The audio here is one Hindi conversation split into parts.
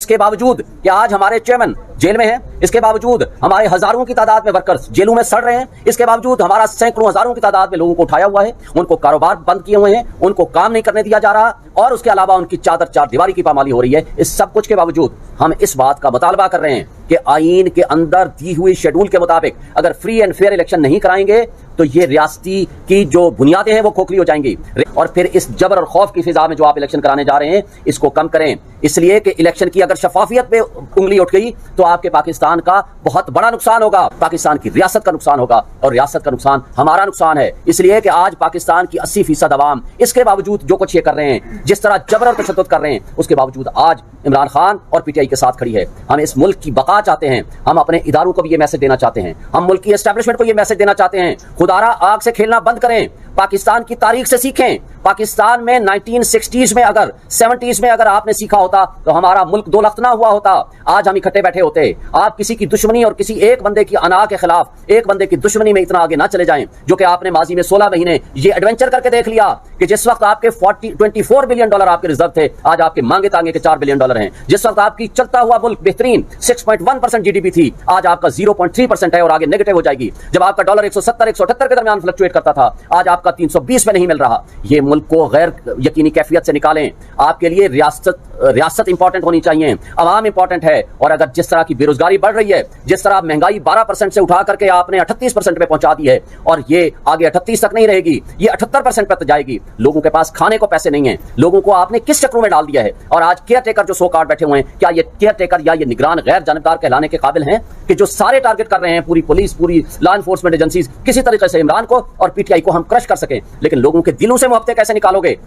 इसके बावजूद कि आज हमारे चेयरमैन जेल में हैं, इसके बावजूद हमारे हजारों की तादाद में वर्कर्स जेलों में सड़ रहे हैं, इसके बावजूद हमारा सैकड़ों हजारों की तादाद में लोगों को उठाया हुआ है, उनको कारोबार बंद किए हुए हैं, उनको काम नहीं करने दिया जा रहा और उसके अलावा उनकी चादर चार दीवारी की पामाली हो रही है। इस सब कुछ के बावजूद हम इस बात का मुतालबा कर रहे हैं कि आईन के अंदर दी हुई शेड्यूल के मुताबिक अगर फ्री एंड फेयर इलेक्शन नहीं कराएंगे तो ये रियासती की जो बुनियादें हैं वो खोखली हो जाएंगी और फिर इस जबर और खौफ की फिजा में जो आप इलेक्शन कराने जा रहे हैं इसको कम करें, इसलिए कि इलेक्शन की अगर शफाफियत पे उंगली उठ गई तो आपके पाकिस्तान का बहुत बड़ा नुकसान होगा, पाकिस्तान की रियासत का नुकसान होगा और रियासत का नुकसान हमारा नुकसान है। इसलिए कि आज पाकिस्तान की 80% अवाम इसके बावजूद जो कुछ ये कर रहे हैं, जिस तरह जबर और तशद्दुद कर रहे हैं, उसके बावजूद आज इमरान खान और पीटीआई के साथ खड़ी है। हम इस मुल्क की बका चाहते हैं, हम अपने इदारों को भी ये मैसेज देना चाहते हैं, हम मुल्क की एस्टैब्लिशमेंट को ये मैसेज देना चाहते हैं, खुदारा आग से खेलना बंद करें, पाकिस्तान की तारीख से सीखें। पाकिस्तान में 1960s में अगर 70s में अगर आपने सीखा होता तो हमारा मुल्क दो लख्त ना हुआ होता, आज हम इकट्ठे बैठे होते। आप किसी की दुश्मनी और किसी एक बंदे की अना के खिलाफ, एक बंदे की दुश्मनी में इतना आगे ना चले जाएं जो कि आपने माजी में 16 महीने ये एडवेंचर करके देख लिया कि जिस वक्त आपके 24 बिलियन डॉलर आपके रिजर्व थे, आज आपके मांगे तांगे के 4 बिलियन डॉलर हैं। जिस वक्त आपकी चलता हुआ मुल्क बेहतरीन 6.1% जीडीपी थी, आज आपका 0.3% है और आगे नेगेटिव हो जाएगी। जब आपका डॉलर 170-178 के दरमियान फ्लक्चुएट करता था, आज आपका 320 में नहीं मिल रहा। ये मुल्क को गैर यकीनी कैफियत से निकालें। आपके लिए रियासत इंपॉर्टेंट होनी चाहिए, अवाम इंपॉर्टेंट है। और अगर जिस तरह की बेरोजगारी बढ़ रही है, जिस तरह महंगाई 12% से उठा करके आपने 38% पे पहुंचा दी है और ये आगे 38 तक नहीं रहेगी, ये 78% पे जाएगी। लोगों के पास खाने को पैसे नहीं है, लोगों को आपने किस चक्रों में डाल दिया है। और आज केयर टेकर जो सो कार्ड बैठे हुए हैं, क्या ये केयर टेकर या ये निगरान गैर जानबदार कहलाने के काबिल हैं कि जो सारे टारगेट कर रहे हैं, पूरी पुलिस, पूरी लॉ एनफोर्समेंट एजेंसीज, किसी तरीके से इमरान को और पीटीआई को हम क्रश कर सकें। लेकिन लोगों के दिलों से मोहब्बतें कैसे निकालोगे?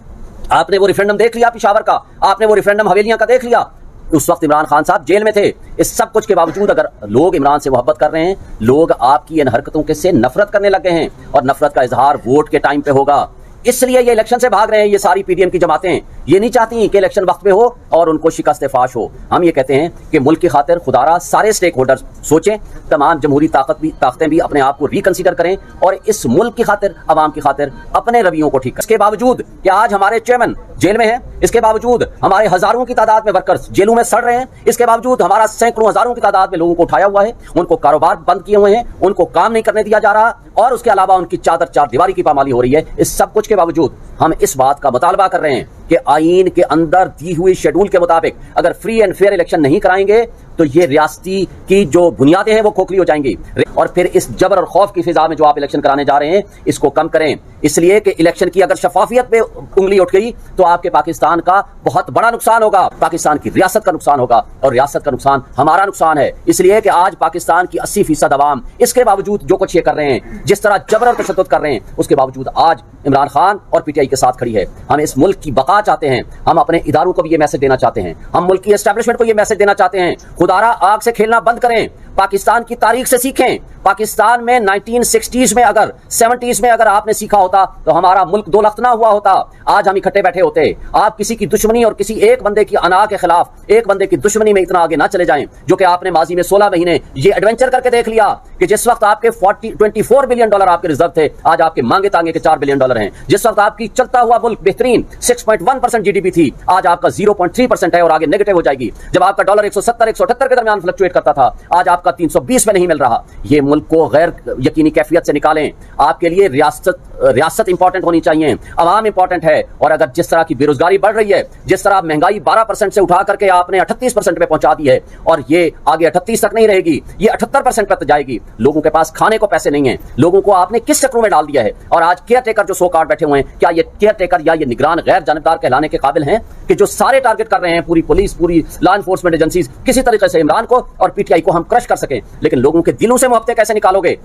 आपने वो रेफरेंडम देख लिया पिशावर का, आपने वो रेफरेंडम हवेलियां का देख लिया, उस वक्त इमरान खान साहब जेल में थे। इस सब कुछ के बावजूद अगर लोग इमरान से मोहब्बत कर रहे हैं, लोग आपकी इन हरकतों के से नफरत करने लगे हैं और नफरत का इजहार वोट के टाइम पे होगा। इसलिए ये इलेक्शन से भाग रहे हैं। ये सारी पीडीएम की जमातें ये नहीं चाहती कि इलेक्शन वक्त पे हो और उनको शिकस्त फाश हो। हम ये कहते हैं कि मुल्क की खातिर खुदारा सारे स्टेक होल्डर्स सोचें, तमाम जमहूरी ताकतें भी अपने आप को रिकंसीडर करें और इस मुल्क की खातिर, अवाम की खातिर अपने रवैयों को ठीक करें। इसके बावजूद कि आज हमारे चेयरमैन जेल में हैं, इसके बावजूद हमारे हजारों की तादाद में वर्कर्स जेलों में सड़ रहे हैं, इसके बावजूद हमारा सैकड़ों हजारों की तादाद में लोगों को उठाया हुआ है, उनको कारोबार बंद किए हुए हैं, उनको काम नहीं करने दिया जा रहा और उसके अलावा उनकी चादर चार दीवारी की पामाली हो रही है। इस सब कुछ के बावजूद हम इस बात का मुतालबा कर रहे हैं कि आईन के अंदर दी हुई शेड्यूल के मुताबिक अगर फ्री एंड फेयर इलेक्शन नहीं कराएंगे तो ये रियासती की जो बुनियादें हैं वो खोखली हो जाएंगी और फिर इस जबर और खौफ की फिजा में जो आप इलेक्शन कराने जा रहे हैं इसको कम करें, इसलिए कि इलेक्शन की अगर शफाफियत पे उंगली उठ गई तो आपके पाकिस्तान का बहुत बड़ा नुकसान होगा, पाकिस्तान की रियासत का नुकसान होगा और रियासत का नुकसान हमारा नुकसान है। इसलिए कि आज पाकिस्तान की 80% अवाम इसके बावजूद जो कुछ ये कर रहे हैं, जिस तरह जबर और तशद्दुद कर रहे हैं, उसके बावजूद आज इमरान खान और पीटीआई के साथ खड़ी है। हम इस मुल्क की बका चाहते हैं, हम अपने इदारों को भी ये मैसेज देना चाहते हैं, हम मुल्क की एस्टैब्लिशमेंट को ये मैसेज देना चाहते हैं, खुदारा आग से खेलना बंद करें, पाकिस्तान की तारीख से सीखें। पाकिस्तान में 1960s में अगर 70s में अगर आपने सीखा होता तो हमारा मुल्क दो लख्त ना हुआ होता, आज हम इकट्ठे बैठे होते। आप किसी की दुश्मनी और किसी एक बंदे की अना के खिलाफ, एक बंदे की दुश्मनी में इतना आगे ना चले जाएं जो कि आपने माजी में 16 महीने ये एडवेंचर करके देख लिया कि जिस वक्त आपके 24 बिलियन डॉलर आपके रिजर्व थे, आज आपके मांगे तांगे के 4 बिलियन डॉलर हैं। जिस वक्त आपकी चलता हुआ मुल्क बेहतरीन 6.1% जीडीपी थी, आज आपका 0.3% है और आगे नेगेटिव हो जाएगी। जब आपका डॉलर 170-178 के दरमियान फ्लक्चुएट करता था, आज आपका 320 में नहीं मिल रहा। ये मुल्क को गैर यकीनी कैफियत से निकालें। आपके लिए रियासत इंपॉर्टेंट होनी चाहिए, अवाम इंपॉर्टेंट है। और अगर जिस तरह की बेरोजगारी बढ़ रही है, जिस तरह महंगाई 12% से उठा करके आपने 38% पे पहुंचा दी है और ये आगे 38 तक नहीं रहेगी, ये 78% पे जाएगी। लोगों के पास खाने को पैसे नहीं है, लोगों को आपने किस चक्रों में डाल दिया है। और आज केयर टेकर जो सो कार्ड बैठे हुए हैं, क्या ये केयर टेकर या ये निगरान गैर जानबदार कहलाने के काबिल हैं कि जो सारे टारगेट कर रहे हैं, पूरी पुलिस, पूरी लॉ एनफोर्समेंट एजेंसीज, किसी तरीके से इमरान को और पीटीआई को हम क्रश कर सकें। लेकिन लोगों के दिलों से मोहब्बतें कैसे निकालोगे?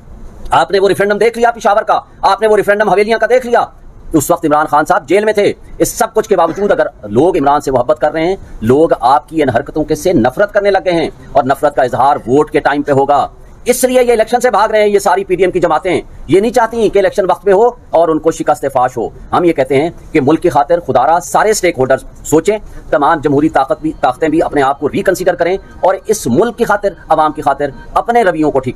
आपने वो रेफरेंडम देख लिया पिशावर का, आपने वो रेफरेंडम हवेलियां का देख लिया, उस वक्त इमरान खान साहब जेल में थे। इस सब कुछ के बावजूद अगर लोग इमरान से मोहब्बत कर रहे हैं, लोग आपकी इन हरकतों के से नफरत करने लगे हैं और नफरत का इजहार वोट के टाइम पे होगा। इसलिए ये इलेक्शन से भाग रहे हैं। ये सारी पीडीएम की जमातें ये नहीं चाहती कि इलेक्शन वक्त पे हो और उनको शिकस्त फाश हो। हम ये कहते हैं कि मुल्क की खातिर खुदारा सारे स्टेक होल्डर्स सोचें, तमाम जमहूरी ताकतें भी अपने आप को रिकंसीडर करें और इस मुल्क की खातिर, अवाम की खातिर अपने रवैयों को ठीक करें।